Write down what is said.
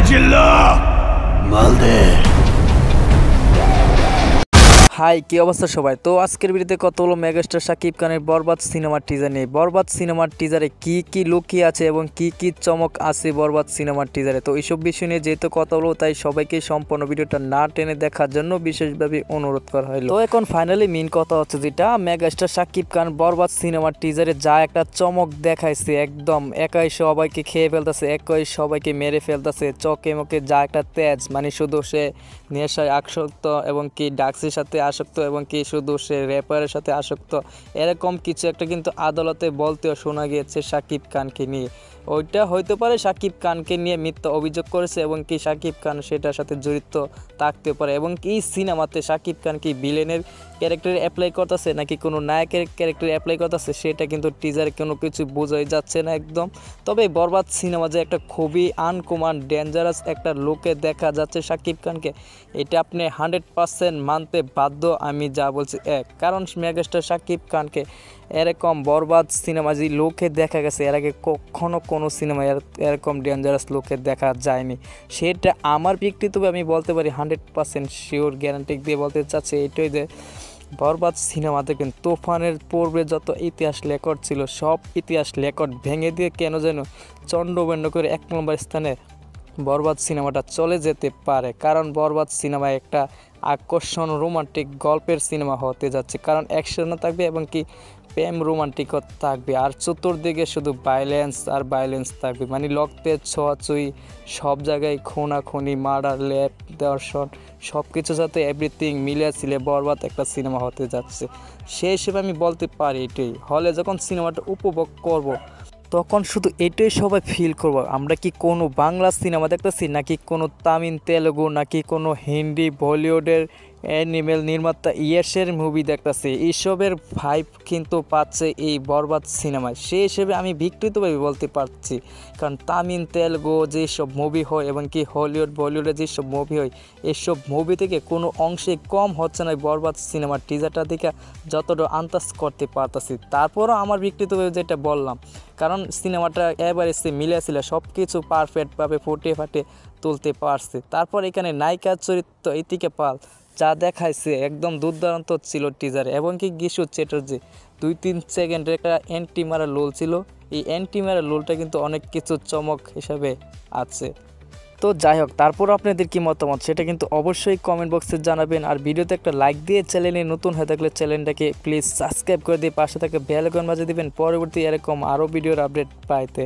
চিল্লা মাল দে। হাই কি অবস্থা সবাই। তো আজকের ভিডিওতে কত হলো মেগাস্টার শাকিব খানের বরবাদ সিনেমার টিজার নিয়ে। বরবাদ সিনেমার টিজারে কি কি লুকিয়ে আছে এবং কি কি চমক আছে বরবাদ সিনেমার টিজারে, তো এইসব বিষয় নিয়ে যেহেতু কথা হলো তাই সবাইকে সম্পূর্ণ ভিডিওটা না টেনে দেখার জন্য বিশেষভাবে অনুরোধ করা হলো। তো এখন ফাইনালি মেন কথা হচ্ছে যেটা মেগাস্টার শাকিব খান বরবাদ সিনেমার টিজারে যা একটা চমক দেখাইছে, একদম একাই সবাইকে খেয়ে ফেলতেছে, একাই সবাইকে মেরে ফেলতেছে, চকে মুখে যা একটা তেজ, মানে শুধু সে নেশায় আসক্ত এবং কি ডাক্সির সাথে আসক্ত এবং কি শুধু সে র্যাপারের সাথে আসক্ত, এরকম কিছু একটা কিন্তু আদালতে বলতেও শোনা গিয়েছে শাকিব খানকে নিয়ে। ওইটা হইতে পারে শাকিব খানকে নিয়ে মিথ্যা অভিযোগ করেছে এবং কি শাকিব খান সেটার সাথে জড়িত থাকতে পারে, এবং এই সিনেমাতে শাকিব খান কি ভিলেনের ক্যারেক্টারে অ্যাপ্লাই করতেছে নাকি কোনো নায়কের ক্যারেক্টারে অ্যাপ্লাই করতেছে সেটা কিন্তু টিজারে কোনো কিছু বোঝাই যাচ্ছে না একদম। তবে বরবাদ সিনেমা যে একটা খুবই আনকমন ডেঞ্জারাস একটা লুকে দেখা যাচ্ছে শাকিব খানকে, এটা আপনি 100% মানতে বাধ্য। আমি যা বলছি কারণ মেগাস্টার শাকিব খানকে এরকম বরবাদ সিনেমা যে লোকে দেখা গেছে এর আগে কখনো কোনো সিনেমায় এরকম ডেঞ্জারাস লোকে দেখা যায়নি। সেটা আমার ব্যক্তিগতভাবে আমি বলতে পারি 100% শিওর গ্যারান্টি দিয়ে বলতে চাচ্ছি এটাই যে বরবাদ সিনেমাতে কিন্তু তুফানের পূর্বে যত ইতিহাস রেকর্ড ছিল সব ইতিহাস রেকর্ড ভেঙে দিয়ে কেন যেন চন্ডবেন্ড করে 1 নম্বর স্থানে বরবাদ সিনেমাটা চলে যেতে পারে। কারণ বরবাদ সিনেমায় একটা আকর্ষণ রোমান্টিক গল্পের সিনেমা হতে যাচ্ছে, কারণ অ্যাকশনও থাকবে এবং কি প্রেম রোমান্টিকও থাকবে, আর চতুর্দিকে শুধু ভাইলেন্স আর ভাইলেন্স থাকবে, মানে রক্তের ছোঁয়াছুঁই, সব জায়গায় খুনাখুনি, মার্ডার, লেপ, দর্শন, সব কিছু সাথে এভরিথিং মিলে ছিলে বরবাদ একটা সিনেমা হতে যাচ্ছে। সেই হিসেবে আমি বলতে পারি এটাই, হলে যখন সিনেমাটা উপভোগ করব তখন শুধু এটাই সবাই ফিল করব আমরা কি কোনো বাংলা সিনেমা দেখতেছি নাকি কোনো তামিল তেলেগু নাকি কোনো হিন্দি বলিউডের অ্যানিমেল নির্মাতা ইয়েসের মুভি দেখতেছি। এইসবের ভাইব কিন্তু পাচ্ছে এই বরবাদ সিনেমায়, সেই হিসেবে আমি বিকৃতভাবে বলতে পারছি। কারণ তামিল তেলেগু যেসব মুভি হয় এবং কি হলিউড বলিউডের যেসব মুভি হয় এসব মুভি থেকে কোনো অংশে কম হচ্ছে না বরবাদ সিনেমার টিজারটা দেখে যতটা আন্দাজ করতে পারতেছি। তারপরও আমার বিকৃতভাবে যেটা বললাম, কারণ সিনেমাটা এবারে সে মিলেছিল, সব কিছু পারফেক্টভাবে ফুটে ফাটে তুলতে পারছে। তারপর এখানে নায়িকার চরিত্র ইতিকে পাল যা দেখাইছে একদম দুর্দান্ত ছিল টিজারে, এবং কি গিশু চ্যাটার্জি 2-3 সেকেন্ডের একটা অ্যান্টি মারা লোল ছিল, এই অ্যান্টি মারা লোলটা কিন্তু অনেক কিছু চমক হিসাবে আছে। তো যাই হোক, তারপর আপনাদের কি মতামত সেটা কিন্তু অবশ্যই কমেন্ট বক্সে জানাবেন, আর ভিডিওতে একটা লাইক দিয়ে চ্যানেলে নতুন হয়ে থাকলে চ্যানেলটাকে প্লিজ সাবস্ক্রাইব করে দিয়ে পাশে থাকা বেল আইকন বাজিয়ে দিবেন পরবর্তী এরকম আরও ভিডিওর আপডেট পাইতে।